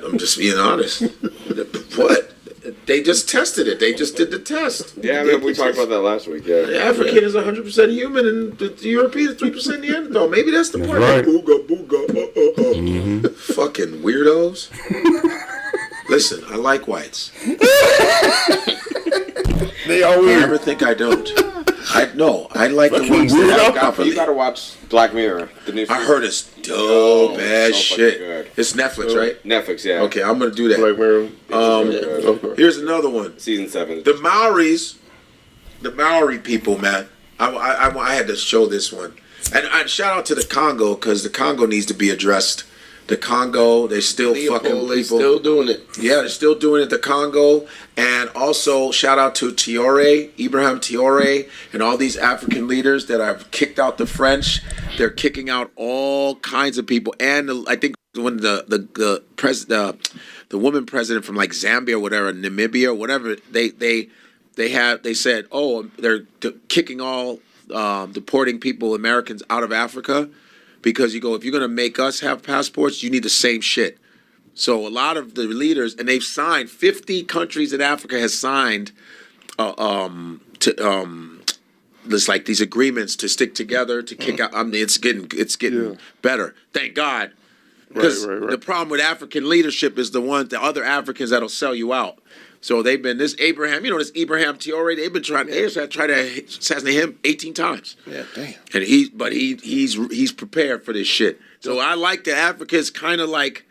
What? I'm just being honest. What? They just tested it. They just did the test. Yeah, I mean, we talked about that last week. Yeah, The African is 100% human, and the European is 3% Neanderthal. Maybe that's the part. right. Booga booga. Fucking weirdos. Listen, I like whites. They all You weird. never think I don't. I like the Fucking ones that weirdo. have properly. You gotta watch Black Mirror. The new I season. heard it's dope ass so fucking shit. good. It's Netflix, right? Netflix. Yeah. Okay, I'm gonna do that. Black Mirror. Okay. Here's another one. Season 7. The Maori people, man. I had to show this one, and shout out to the Congo because the Congo needs to be addressed. The Congo, they still fucking people. They still doing it. Yeah, they're still doing it. The Congo, and also shout out to Ibrahim Traoré, and all these African leaders that have kicked out the French. They're kicking out all kinds of people, and I think when the woman president from like Zambia or whatever, Namibia or whatever, they said, oh, they're kicking all deporting people, Americans, out of Africa. Because you go, if you're going to make us have passports, you need the same shit. So a lot of the leaders, and they've signed, 50 countries in Africa has signed this like these agreements to stick together to kick out. I mean, it's getting better. Thank God. Because the problem with African leadership is the other Africans that'll sell you out. So they've been this Ibrahim Traoré. They've been trying to assassinate him 18 times. Yeah, damn. And he's prepared for this shit. So I like the Africans kind of like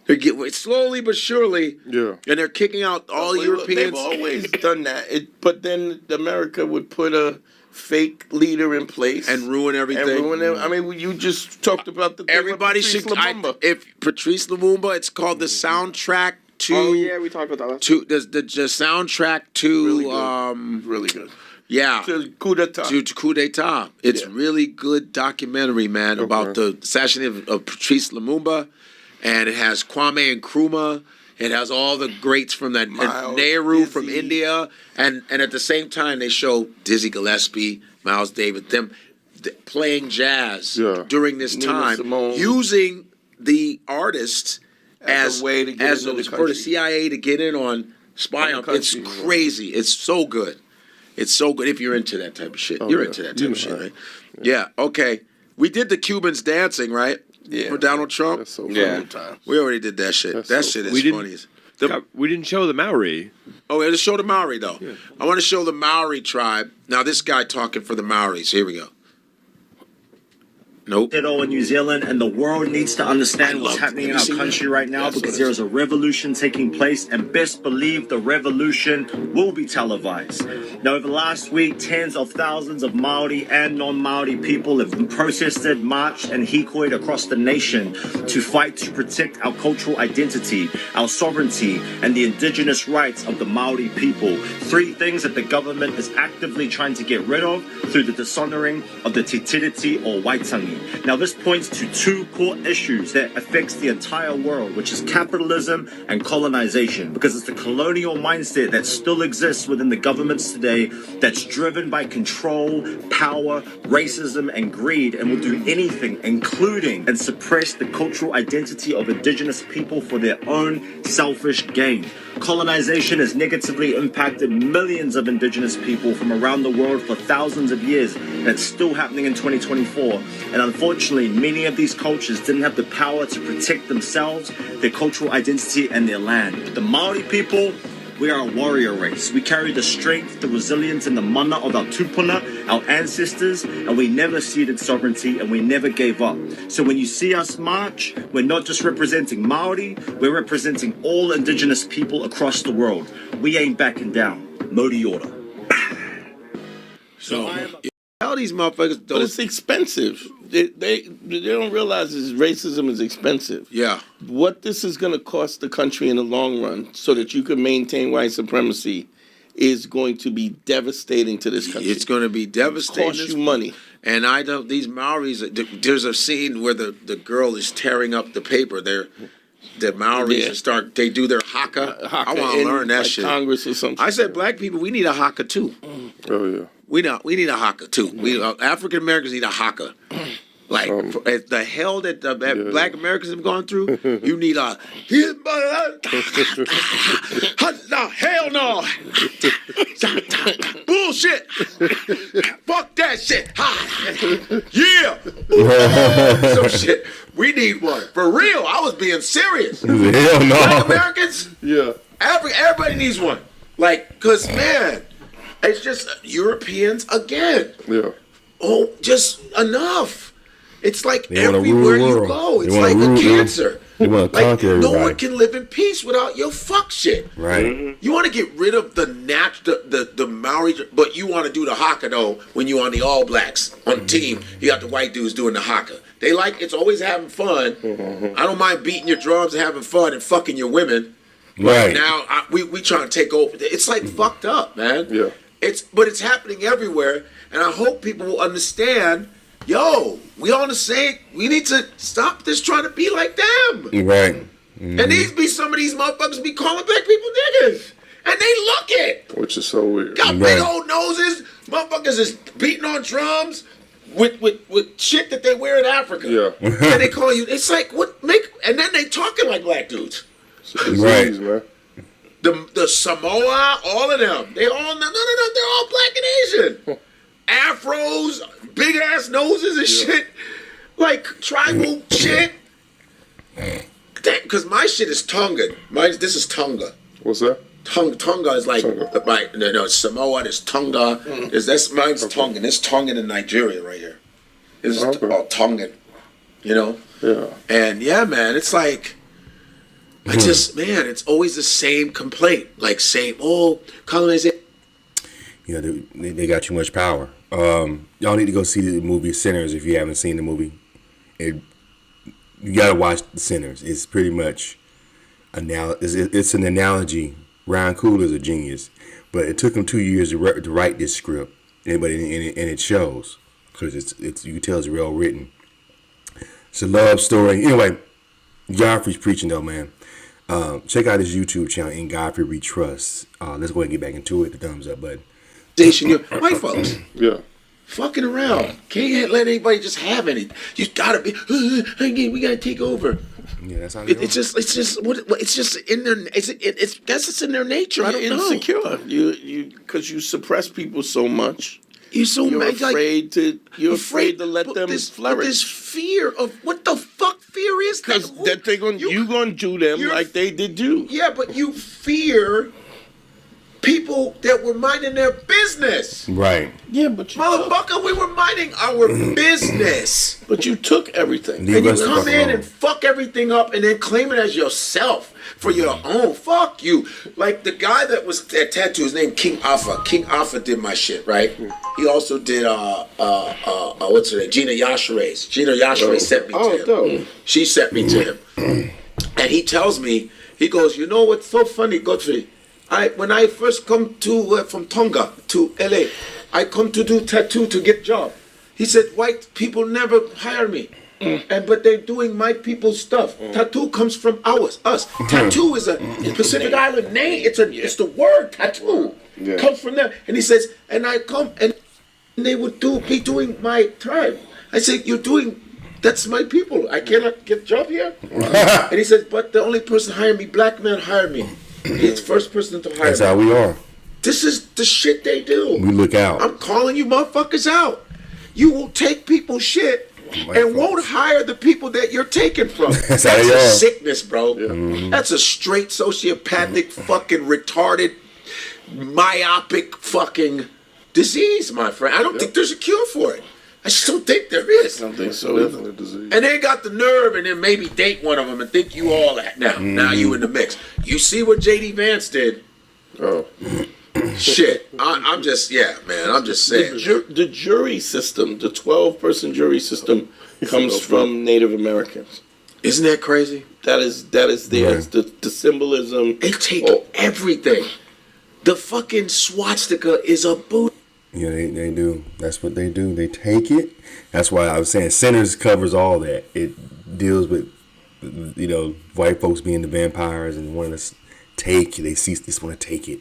they're getting slowly but surely. Yeah. And they're kicking out all Europeans. They've always done that. But then America would put a fake leader in place and ruin everything. I mean, you just talked about the thing Everybody with Patrice should. Lumumba. If Patrice Lumumba, it's called the soundtrack to. Oh yeah, we talked about that. To the soundtrack to Really good. Yeah. To coup d'etat. To coup d'etat. It's really good documentary, man, about the assassination of Patrice Lumumba, and it has Kwame Nkrumah. It has all the greats from that, Nehru from India, and at the same time they show Dizzy Gillespie, Miles Davis, them playing jazz during this Nina time, Simone. using the artists as a way to get into the for the country. CIA to get in on spy on. It's crazy. It's so good. It's so good if you're into that type of shit. You're into that type of shit, right? Yeah. Okay. We did the Cubans dancing, right? Yeah. For Donald Trump. That's so Yeah. funny. We already did that shit. That shit is funny. We didn't show the Maori. Oh, let's show the Maori though. Yeah. I want to show the Maori tribe. Now this guy talking for the Maoris. Here we go. Nope. In New Zealand, and the world needs to understand what's happening in our country right now, because there is a revolution taking place, and best believe the revolution will be televised. Now, over the last week, tens of thousands of Maori and non-Maori people have protested, marched, and hikoed across the nation to fight to protect our cultural identity, our sovereignty, and the indigenous rights of the Maori people. Three things that the government is actively trying to get rid of through the dishonouring of the Te Tiriti or Waitangi. Now, this points to two core issues that affects the entire world, which is capitalism and colonization, because it's the colonial mindset that still exists within the governments today that's driven by control, power, racism, and greed, and will do anything, including and suppress the cultural identity of indigenous people for their own selfish gain. Colonization has negatively impacted millions of indigenous people from around the world for thousands of years, and it's still happening in 2024. And unfortunately, many of these cultures didn't have the power to protect themselves, their cultural identity, and their land. But the Maori people, we are a warrior race. We carry the strength, the resilience, and the mana of our tupuna, our ancestors, and we never ceded sovereignty, and we never gave up. So when you see us march, we're not just representing Maori, we're representing all indigenous people across the world. We ain't backing down. Modi order. So, how these motherfuckers But it's expensive. They don't realize is racism is expensive. Yeah. What this is going to cost the country in the long run, so that you can maintain white supremacy, is going to be devastating to this country. It's going to be devastating. Cost you money. And I don't. These Maoris. There's a scene where the girl is tearing up the paper. The Maoris they do their haka. I want to learn that shit. Congress or something. I said, black people, we need a haka too. Oh yeah. We need a haka too. We African Americans need a haka. Like the hell that Black Americans have gone through, you need a hell no, bullshit, fuck that shit, yeah, some shit. We need one for real. I was being serious. Hell no. Black Americans, Yeah. everybody needs one. Like, cause man, it's just Europeans again. Yeah. Oh, just enough. It's like They wanna everywhere rule the you world. go, They it's wanna like rule- a cancer. They want to Like conquer no everybody. one can live in peace without your fuck shit. Right. You want to get rid of the Maori, but you want to do the haka though when you on the All Blacks on the team. You got the white dudes doing the haka. They like it's always having fun. I don't mind beating your drums and having fun and fucking your women. Right. Now we trying to take over. It's like fucked up, man. Yeah. But it's happening everywhere, and I hope people will understand. Yo, we on the same. We need to stop this trying to be like them. Right. And these be some of these motherfuckers be calling black people niggas, and they look it. Which is so weird. Got big old noses. Motherfuckers is beating on drums with shit that they wear in Africa. Yeah. And they call you. It's like what make? And then they talking like black dudes. It's a disease, man. The Samoa, all of them. They all none of them. They're all black and Asian. Afros, big ass noses and shit, like tribal shit. Because my shit is Tongan. This is Tonga. What's that? Tonga is like Tonga. right. No, Samoa. There's Tonga. That's mine's Tongan. It's Tongan in Nigeria right here. This is all Tongan. You know. Yeah. And yeah, man, it's like. I just, man, it's always the same complaint. Like, colonization. You know, they got too much power. Y'all need to go see the movie Sinners if you haven't seen the movie. You gotta watch Sinners. It's pretty much it's an analogy. Ryan Coogler's a genius, but it took him 2 years to write this script. And it shows because it's you can tell it's well written. It's a love story. Anyway, Godfrey's preaching though, man. Check out his YouTube channel, In Godfrey We Trust. Let's go ahead and get back into it. The thumbs up button. White folks Yeah. fucking around. Can't let anybody just have anything. You gotta be. We gotta take over. Yeah, that's how It's just what it's just in their. Guess it's in their nature. I don't You're know. insecure. Because you suppress people so much. You're so You're mad, afraid to let but them this, flourish. But this fear of what the fuck fear is that? Because that they're gonna do them you're- like they did you. Yeah, but you fear people that were minding their business. right. Yeah, but you Motherfucker, we were minding our business. But you took everything. Leave And you us the come fuck in alone. and fuck everything up and then claim it as yourself for your own. Fuck you. Like the guy that was that tattoo, his name King Alpha. King Alpha did my shit, right? He also did what's her name? Gina Yashare's. Gina Yashere sent me to him. dope. She sent me to him. And he tells me, he goes, you know what's so funny, Godfrey? When I first come to from Tonga to LA, I come to do tattoo to get job. He said white people never hire me, but they're doing my people's stuff. Tattoo comes from us. Tattoo is a Pacific Island name. It's the word tattoo comes from there. And he says, and I come and they would be doing my tribe. I said, you're doing. That's my people. I cannot get job here. And he says, but the only person hiring me, black man hired me. He's the first person to hire That's me. how we are. This is the shit they do. We look out. I'm calling you motherfuckers out. You will take people's shit and won't hire the people that you're taking from. That's how they a are. sickness, bro. That's a straight sociopathic, fucking retarded, myopic fucking disease, my friend. I don't think there's a cure for it. I just don't think there is. I don't think so. Definitely a disease. And they got the nerve and then maybe date one of them and think you all that. Now you in the mix. You see what J.D. Vance did? Oh. Shit. I'm just saying. The jury system, the 12-person jury system, comes from Native Americans. Isn't that crazy? That is theirs. The symbolism. They take everything. The fucking swastika is a boot. Yeah, they do. That's what they do. They take it. That's why I was saying Sinners covers all that. It deals with, white folks being the vampires and wanting to take. They just want to take it.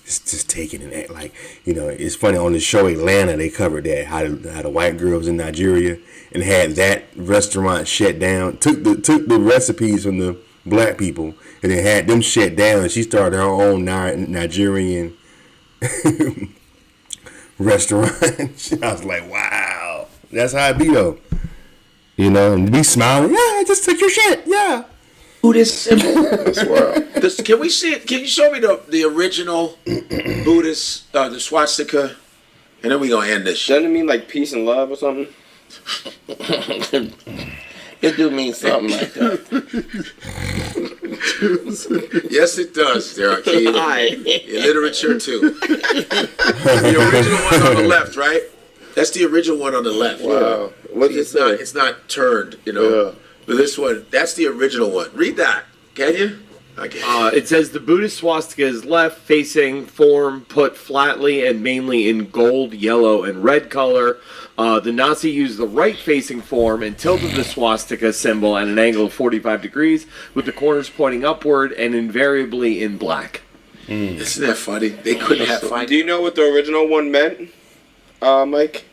Just take it and act like, it's funny on the show Atlanta, they covered that, how the white girls in Nigeria and had that restaurant shut down. Took the recipes from the black people and then had them shut down. And she started her own Nigerian restaurant. I was like, wow, that's how it be though. You know, and be smiling. Yeah, I just took your shit. Yeah. Buddhist symbol. That's wild. Can we see it? Can you show me the original Buddhist, the swastika? And then we gonna end this shit. Doesn't it mean like peace and love or something? It do mean something like that. Yes, it does, Derek. In literature too. The original one on the left, right? That's the original one on the left. Wow. What's it say? It's not turned, you know. Yeah. But this one, that's the original one. Read that, can you? Okay. It says the Buddhist swastika is left-facing form put flatly and mainly in gold, yellow, and red color. The Nazi used the right-facing form and tilted the swastika symbol at an angle of 45 degrees, with the corners pointing upward and invariably in black. Isn't that funny? They couldn't have find. Do you know what the original one meant, Mike?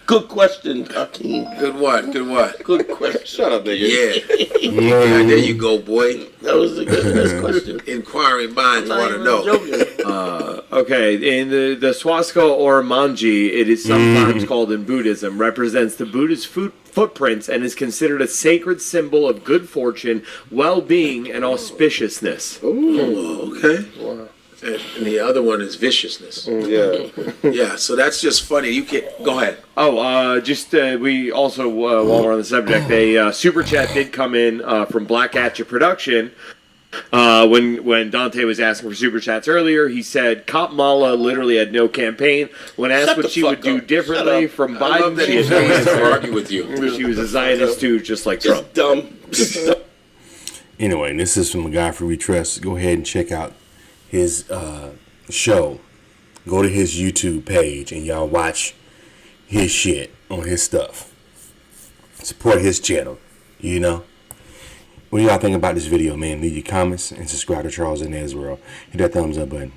Good question, Hakeem. Good one. Good one. Good question. Shut up, nigga. Yeah. Yeah. There you go, boy. That was a good best question. Inquiring minds I'm want not to even know. joking. Okay, in the swastika or manji, it is sometimes called in Buddhism, represents the Buddha's footprints and is considered a sacred symbol of good fortune, well-being, and auspiciousness. Oh, okay. Wow. And the other one is viciousness. Yeah. Yeah, so that's just funny. You can go ahead. We also, while we're on the subject, a super chat did come in from Black Atcha Production. When Dante was asking for super chats earlier, he said Kamala literally had no campaign. When asked Shut what the she would fuck do up. differently from I love Biden, that she he's had no willing to answer. argue with you. She was a Zionist too, just like Trump. Dumb. Anyway, this is from a guy for We Trust. Go ahead and check out his show. Go to his YouTube page and y'all watch his shit on his stuff. Support his channel, you know. What do y'all think about this video, man? Leave your comments and subscribe to Charles Inez World. Hit that thumbs up button.